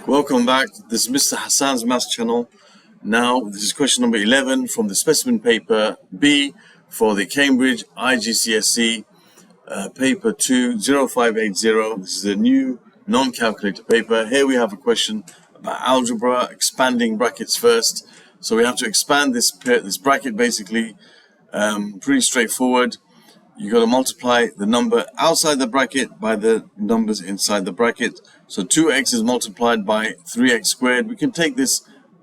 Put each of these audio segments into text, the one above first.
Welcome back. This is Mr. Hassan's Maths channel. Now, this is question number 11 from the specimen paper B for the Cambridge IGCSE paper 2 0580. This is a new non-calculator paper. Here we have a question about algebra, expanding brackets first. So we have to expand this bracket basically. Pretty straightforward. You got to multiply the number outside the bracket by the numbers inside the bracket. So 2x is multiplied by 3x squared. We can take this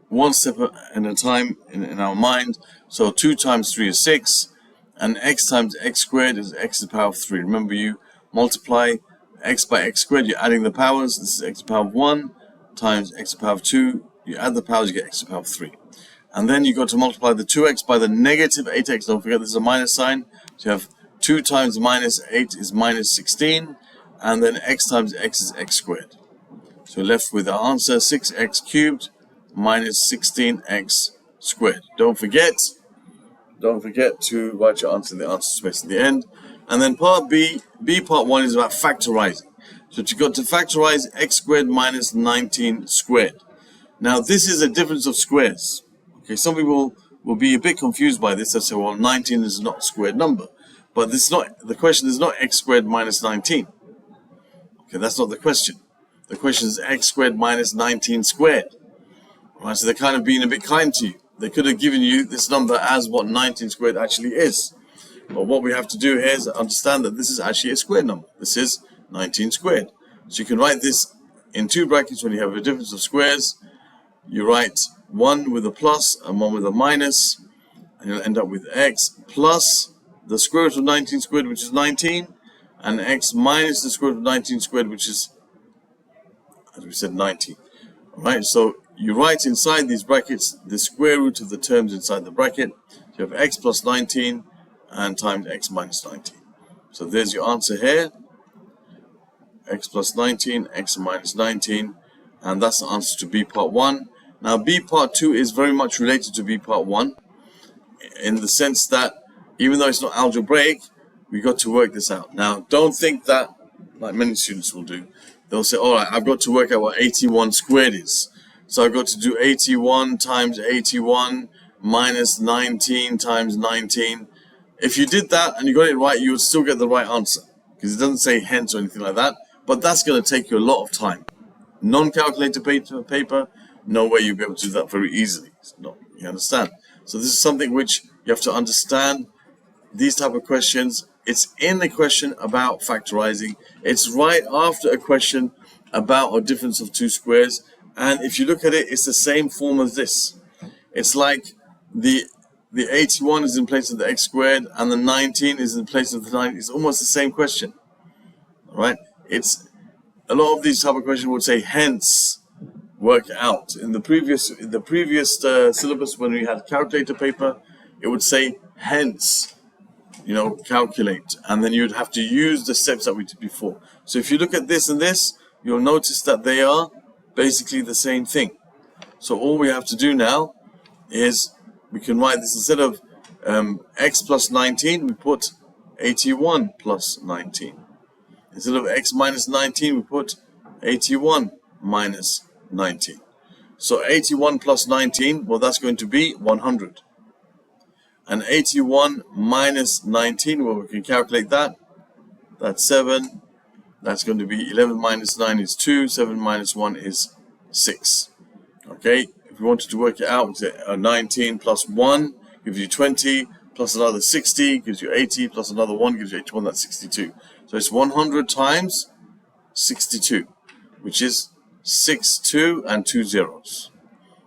one step at a time in our mind. So 2 times 3 is 6, and x times x squared is x to the power of 3. Remember, you multiply x by x squared, you're adding the powers. This is x to the power of 1 times x to the power of 2. You add the powers, you get x to the power of 3. And then you got to multiply the 2x by the negative 8x. Don't forget this is a minus sign. So you have 2 times minus 8 is minus 16, and then x times x is x squared. So we're left with our answer 6x cubed minus 16x squared. Don't forget to write your answer in the answer space at the end. And then part B part 1 is about factorizing. So you got to factorize x squared minus 19 squared. Now this is a difference of squares. Okay, some people will be a bit confused by this. They'll say, well, 19 is not a squared number. But this is not, the question is not x squared minus 19. Okay, that's not the question. The question is x squared minus 19 squared. Right, so they're kind of being a bit kind to you. They could have given you this number as what 19 squared actually is. But what we have to do here is understand that this is actually a squared number. This is 19 squared. So you can write this in two brackets when you have a difference of squares. You write one with a plus and one with a minus, and you'll end up with x plus the square root of 19 squared, which is 19, and x minus the square root of 19 squared, which is, as we said, 19. Alright, so you write inside these brackets the square root of the terms inside the bracket. So you have x plus 19 and times x minus 19. So there's your answer here. X plus 19, x minus 19, and that's the answer to B part 1. Now B part 2 is very much related to B part 1 in the sense that even though it's not algebraic, we got to work this out. Now, don't think that, like many students will do, they'll say, all right, I've got to work out what 81 squared is. So I've got to do 81 times 81 minus 19 times 19. If you did that and you got it right, you would still get the right answer, because it doesn't say hence or anything like that. But that's going to take you a lot of time. Non-calculator paper, no way you'll be able to do that very easily. No, you understand? So this is something which you have to understand. These type of questions, it's in a question about factorizing. It's right after a question about a difference of two squares. And if you look at it, it's the same form as this. It's like the 81 is in place of the x squared and the 19 is in place of the 9. It's almost the same question. All right? It's a lot of these type of questions would say hence work out. In the previous syllabus, when we had calculator paper, it would say hence, calculate, and then you'd have to use the steps that we did before. So if you look at this and this, you'll notice that they are basically the same thing. So all we have to do now is we can write this instead of x plus 19, we put 81 plus 19. Instead of x minus 19, we put 81 minus 19. So 81 plus 19, well, that's going to be 100. And 81 minus 19, well, we can calculate that. That's 7. That's going to be 11 minus 9 is 2. 7 minus 1 is 6. Okay, if we wanted to work it out, 19 plus 1 gives you 20, plus another 60 gives you 80, plus another 1 gives you 81, that's 62. So it's 100 times 62, which is 6, 2, and 2 zeros.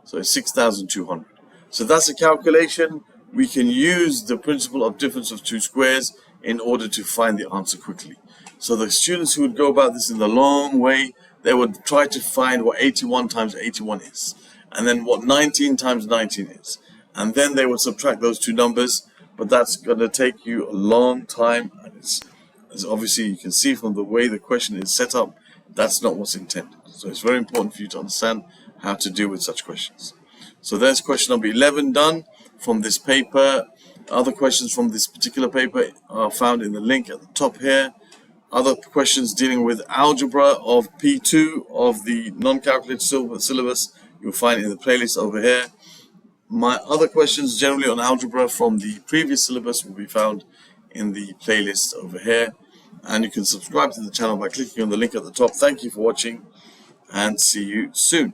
So it's 6,200. So that's a calculation. We can use the principle of difference of two squares in order to find the answer quickly. So the students who would go about this in the long way, they would try to find what 81 times 81 is, and then what 19 times 19 is. And then they would subtract those two numbers, but that's going to take you a long time. And as obviously you can see from the way the question is set up, that's not what's intended. So it's very important for you to understand how to deal with such questions. So there's question number 11 done from this paper. Other questions from this particular paper are found in the link at the top here. Other questions dealing with algebra of P2 of the non-calculated syllabus, you'll find in the playlist over here. My other questions generally on algebra from the previous syllabus will be found in the playlist over here. And you can subscribe to the channel by clicking on the link at the top. Thank you for watching and see you soon.